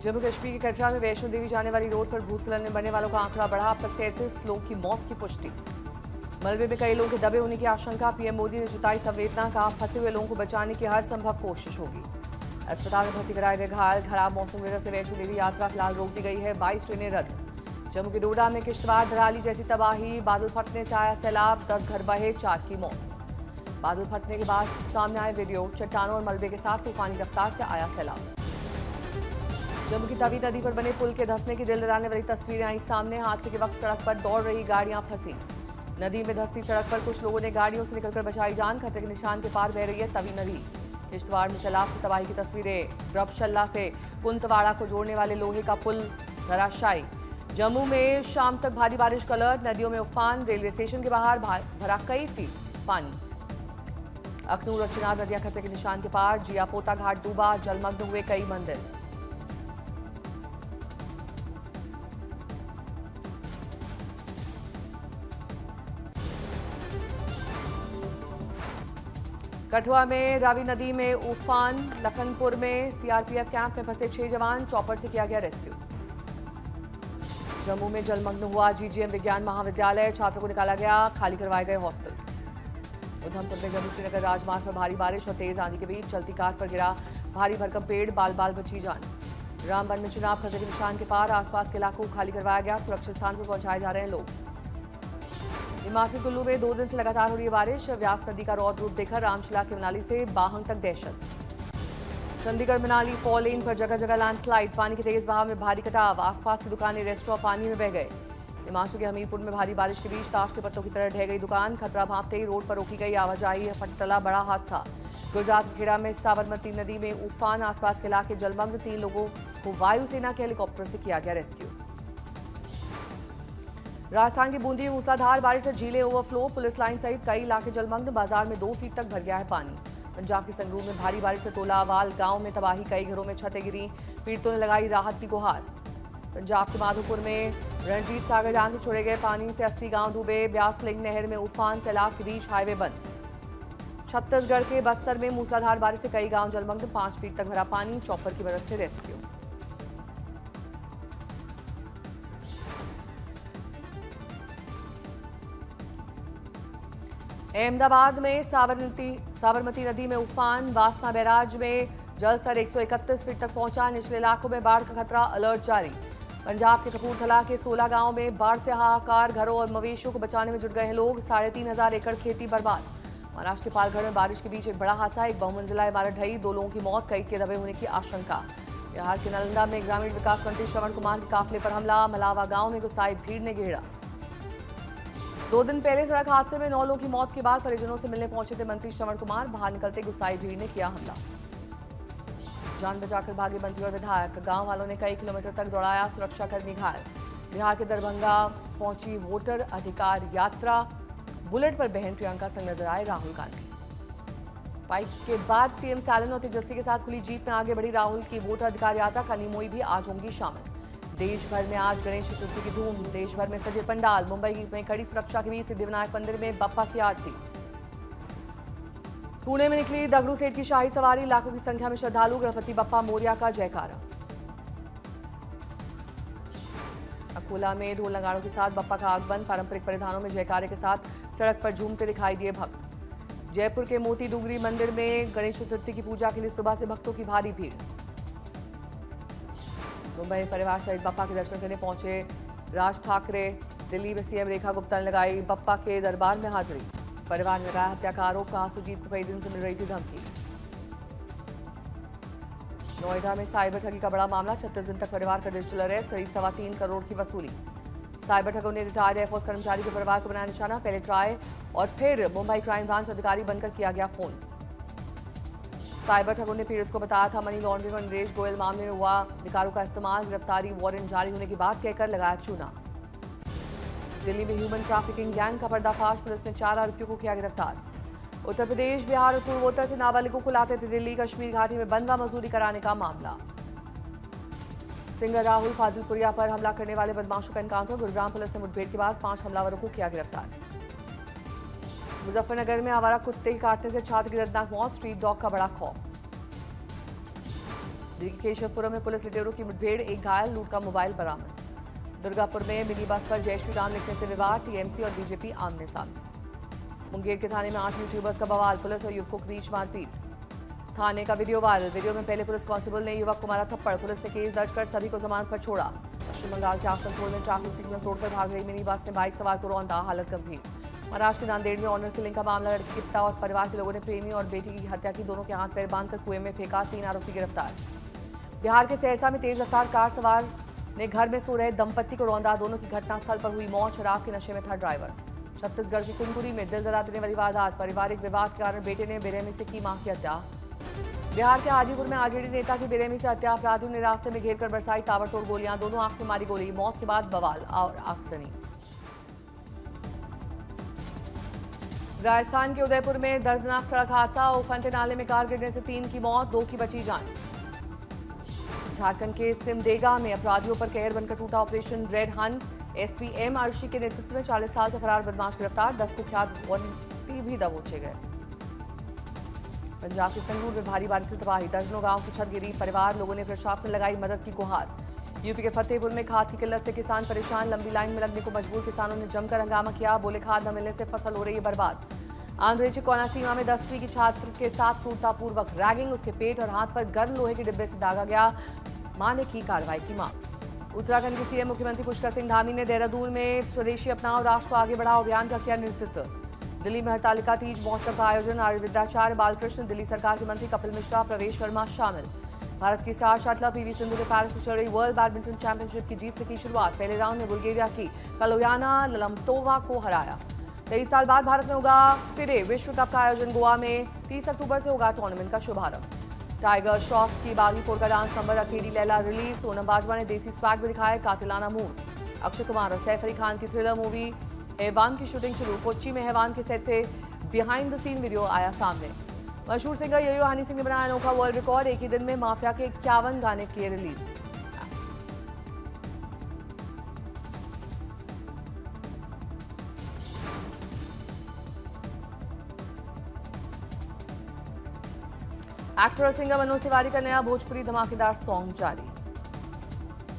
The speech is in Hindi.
जम्मू कश्मीर के कटरा में वैष्णो देवी जाने वाली रोड पर भूस्खलन में मरने वालों का आंकड़ा बढ़ा। अब तक 33 लोगों की मौत की पुष्टि। मलबे में कई लोगों के दबे होने की आशंका। पीएम मोदी ने जताई संवेदना। कहा फंसे हुए लोगों को बचाने की हर संभव कोशिश होगी। अस्पताल में भर्ती कराए गए घायल। खराब मौसम की वजह से वैष्णो देवी यात्रा फिलहाल रोक दी गई है। 22 ट्रेनें रद्द। जम्मू के डोडा में किश्तवाड़ धराली जैसी तबाही। बादल फटने से आया सैलाब। 10 घर बहे, 4 की मौत। बादल फटने के बाद सामने आए वीडियो। चट्टानों और मलबे के साथ तूफानी रफ्तार से आया सैलाब। जम्मू की तवी नदी पर बने पुल के धंसने की दिल दहलाने वाली तस्वीरें आई सामने। हादसे के वक्त सड़क पर दौड़ रही गाड़ियां फंसी। नदी में धंसती सड़क पर कुछ लोगों ने गाड़ियों से निकलकर बचाई जान। खतरे के निशान के पार बह रही है तवी नदी। किश्तवाड़ में सैलाब से तबाही की तस्वीरें। रबशल्ला से कुंतवाड़ा को जोड़ने वाले लोहे का पुल धराशायी। जम्मू में शाम तक भारी बारिश का अलर्ट। नदियों में उफान। रेलवे स्टेशन के बाहर भरा कई फीट पानी। अखनूर और चिनाब नदियां खतरे के निशान के पार। जिया पोता घाट डूबा। जलमग्न हुए कई मंदिर। कठुआ में रावी नदी में उफान। लखनपुर में सीआरपीएफ कैंप में फंसे 6 जवान। चॉपर से किया गया रेस्क्यू। जम्मू में जलमग्न हुआ जीजीएम विज्ञान महाविद्यालय। छात्रों को निकाला गया। खाली करवाए गए हॉस्टल। उधमपुर में जम्मू श्रीनगर राजमार्ग पर भारी बारिश और तेज आंधी के बीच चलती कार पर गिरा भारी भरकम पेड़। बाल बाल बची जान। रामबन में चुनाव खतरे के निशान के पार। आसपास के इलाकों को खाली करवाया गया। सुरक्षित स्थान पर पहुंचाए जा रहे हैं लोग। हिमाचल कुल्लू में 2 दिन से लगातार हो रही है बारिश। व्यास नदी का रौद्र रूप देखकर रामशिला के मनाली से बाहंग तक दहशत। चंडीगढ़ मनाली 4 लेन पर जगह जगह लैंडस्लाइड। पानी के तेज बहाव में भारी कटाव। आसपास की दुकानें, रेस्टोरेंट पानी में बह गए। हिमाचल के हमीरपुर में भारी बारिश के बीच ताश के पत्तों की तरह ढह गई दुकान। खतरा भांपते ही रोड पर रोकी गई आवाजाही। फटला बड़ा हादसा। गुजरात के खेड़ा में साबरमती नदी में उफान। आसपास के इलाके जलमग्न। 3 लोगों को वायुसेना के हेलीकॉप्टर से किया गया रेस्क्यू। राजस्थान की बूंदी में मूसलाधार बारिश से झीलें ओवरफ्लो। पुलिस लाइन सहित कई इलाके जलमग्न। बाजार में 2 फीट तक भर गया है पानी। पंजाब के संगरूर में भारी बारिश से तोलावाल गांव में तबाही। कई घरों में छतें गिरी। पीड़ितों ने लगाई राहत की गुहार। पंजाब के माधोपुर में रणजीत सागर डैम से छोड़े गए पानी से 80 गांव डूबे। ब्यास लिंक नहर में उफान। सैलाब के बीच हाईवे बंद। छत्तीसगढ़ के बस्तर में मूसलाधार बारिश से कई गांव जलमग्न। 5 फीट तक भरा पानी। चॉपर की मदद से रेस्क्यू। अहमदाबाद में साबरमती नदी में उफान। वासना बैराज में जलस्तर 131 फीट तक पहुंचा। निचले इलाकों में बाढ़ का खतरा। अलर्ट जारी। पंजाब के कपूरथला के 16 गांव में बाढ़ से हाहाकार। घरों और मवेशियों को बचाने में जुट गए हैं लोग। 3,500 एकड़ खेती बर्बाद। महाराष्ट्र के पालघर में बारिश के बीच एक बड़ा हादसा। एक बहुमंजिला इमारत ढही। 2 लोगों की मौत। कई के दबे होने की आशंका। बिहार के नालंदा में ग्रामीण विकास मंत्री श्रवण कुमार के काफिले पर हमला। मलावा गांव में गुस्साई भीड़ ने घेरा। 2 दिन पहले सड़क हादसे में 9 लोगों की मौत के बाद परिजनों से मिलने पहुंचे थे मंत्री श्रवण कुमार। बाहर निकलते गुस्साई भीड़ ने किया हमला। जान बचाकर भागे मंत्री और विधायक। गांव वालों ने कई किलोमीटर तक दौड़ाया। सुरक्षाकर्मी घायल। बिहार के दरभंगा पहुंची वोटर अधिकार यात्रा। बुलेट पर बहन प्रियंका संग नजर आए राहुल गांधी। फाइट के बाद सीएम स्टालिन और तेजस्वी के साथ खुली जीप में आगे बढ़ी राहुल की वोटर अधिकार यात्रा। कनिमोई भी आज होंगी शामिल। देश भर में आज गणेश चतुर्थी की धूम। देश भर में सजे पंडाल। मुंबई में कड़ी सुरक्षा के बीच सिद्धिविनायक मंदिर में बप्पा की आरती। पुणे में निकली दगड़ू सेठ की शाही सवारी। लाखों की संख्या में श्रद्धालु। गणपति बप्पा मोरिया का जयकारा। अकोला में ढोल नगाड़ों के साथ बप्पा का आगमन। पारंपरिक परिधानों में जयकारे के साथ सड़क पर झूमते दिखाई दिए भक्त। जयपुर के मोती डूंगरी मंदिर में गणेश चतुर्थी की पूजा के लिए सुबह से भक्तों की भारी भीड़। मुंबई परिवार सहित बप्पा के दर्शन करने पहुंचे राज ठाकरे। दिल्ली में सीएम रेखा गुप्ता ने लगाई बप्पा के दरबार में हाजिरी। परिवार ने लगाया हत्या का आरोप। कहा सुजीत को कई दिन से मिल रही थी धमकी। नोएडा में साइबर ठगी का बड़ा मामला। 36 दिन तक परिवार का डिजिटल अरेस्ट। करीब 3.25 करोड़ की वसूली। साइबर ठगों ने रिटायर्ड एयरफोर्स कर्मचारी के परिवार को बनाया निशाना। पहले ट्राई और फिर मुंबई क्राइम ब्रांच अधिकारी बनकर किया गया फोन। साइबर ठगों ने पीड़ित को बताया था मनी लॉन्ड्रिंग और नरेश गोयल मामले में हुआ अधिकारों का इस्तेमाल। गिरफ्तारी वारंट जारी होने की बात कहकर लगाया चूना। दिल्ली में ह्यूमन ट्रैफिकिंग गैंग का पर्दाफाश। पुलिस ने 4 आरोपियों को किया गिरफ्तार। उत्तर प्रदेश, बिहार और पूर्वोत्तर से नाबालिगों को लाते थे दिल्ली। कश्मीर घाटी में बंधुआ मजदूरी कराने का मामला। सिंगर राहुल फाजिलपुरिया पर हमला करने वाले बदमाशों का एनकाउंटर। गुरुग्राम पुलिस ने मुठभेड़ के बाद 5 हमलावरों को किया गिरफ्तार। मुजफ्फरनगर में आवारा कुत्ते के काटने से छात्र की दर्दनाक मौत। स्ट्रीट डॉग का बड़ा खौफ। केशवपुरम में पुलिस लुटेरों की मुठभेड़, एक घायल, लूट का मोबाइल बरामद। दुर्गापुर में मिनी बस पर जय श्री राम लिखने से विवाद, टीएमसी और बीजेपी आमने सामने। मुंगेर के थाने में 8 यूट्यूबर्स का बवाल, पुलिस और युवकों के बीच मारपीट। थाने का वीडियो वायरल, वीडियो में पहले पुलिस कांस्टेबल ने युवक को मारा थप्पड़, पुलिस ने केस दर्ज कर सभी को जमानत पर छोड़ा। पश्चिम बंगाल के आसनसोल में ट्रैफिक सिग्नल तोड़कर भाग रही मिनी बस ने बाइक सवार को रौंदा, हालत गंभीर। महाराष्ट्र के नांदेड़ में ऑनर किलिंग का मामला, लड़की के पिता और परिवार के लोगों ने प्रेमी और बेटी की हत्या की, दोनों के हाथ पैर बांधकर कुएं में फेंका, 3 आरोपी गिरफ्तार। बिहार के सहरसा में तेज रफ्तार कार सवार ने घर में सो रहे दंपत्ति को रौंदा, दोनों की घटनास्थल पर हुई मौत, शराब के नशे में था ड्राइवर। छत्तीसगढ़ की कुनकुरी में दिल दहला देने वाली वारदात, पारिवारिक विवाद के कारण बेटे ने बेरहमी से की मां की हत्या। बिहार के हाजीपुर में आरजेडी नेता की बेरहमी से हत्या, अपराधियों ने रास्ते में घेरकर बरसाई ताबड़तोड़ गोलियां, दोनों आंख में मारी गोली, मौत के बाद बवाल और आगजनी। राजस्थान के उदयपुर में दर्दनाक सड़क हादसा, उफनते नाले में कार गिरने से 3 की मौत, 2 की बची जान। झारखंड के सिमडेगा में अपराधियों पर कहर बनकर टूटा operation red hunt, SP M Arshi के नेतृत्व में 40 साल से फरार बदमाश गिरफ्तार, 10 कुख्यात वारंटी भी दबोचे गए। पंजाब के संगरूर में भारी बारिश से तबाही, दर्जनों गांव की छत गिरी, परिवार, लोगों ने प्रशासन लगाई मदद की गुहार। यूपी के फतेहपुर में खाद की किल्लत से किसान परेशान, लंबी लाइन में लगने को मजबूर, किसानों ने जमकर हंगामा किया, बोले खाद न मिलने से फसल हो रही है बर्बाद। आंध्र प्रदेश के कोनासीमा में 10वीं की छात्र के साथ क्रूरतापूर्वक रैगिंग, उसके पेट और हाथ पर गर्म लोहे के डिब्बे से दागा गया, मां ने की कार्रवाई की मांग। उत्तराखंड के सीएम मुख्यमंत्री पुष्कर सिंह धामी ने देहरादून में स्वदेशी अपनाओ, राष्ट्र को आगे बढ़ाओ अभियान का किया नेतृत्व। दिल्ली में हरतालिका तीज महोत्सव का आयोजन, आर्य विद्याचार्य बालकृष्ण, दिल्ली सरकार के मंत्री कपिल मिश्रा, प्रवेश वर्मा शामिल। भारत की स्टार शटलर पीवी सिंधु ने पेरिस में चल रही वर्ल्ड बैडमिंटन चैंपियनशिप की जीत से की शुरुआत, पहले राउंड में बुल्गारिया की कलोयाना ललमतोवा को हराया। 23 साल बाद भारत में होगा फिरे विश्व कप का आयोजन, गोवा में 30 अक्टूबर से होगा टूर्नामेंट का शुभारंभ। टाइगर श्रॉफ की बागी फोर का डांस नंबर अकेली लैला रिलीज, सोनम बाजवा ने देसी स्वैग में दिखाए कातिलाना मूव्स। अक्षय कुमार और सैफ अली खान की थ्रिलर मूवी हैवान की शूटिंग शुरू, कोच्चि में हैवान के सेट से बिहाइंड द सीन वीडियो आया सामने। मशहूर सिंगर यो-यो हनी सिंह ने बनाया अनोखा वर्ल्ड रिकॉर्ड, एक ही दिन में माफिया के 51 गाने किए रिलीज। एक्टर और सिंगर मनोज तिवारी का नया भोजपुरी धमाकेदार सॉन्ग जारी।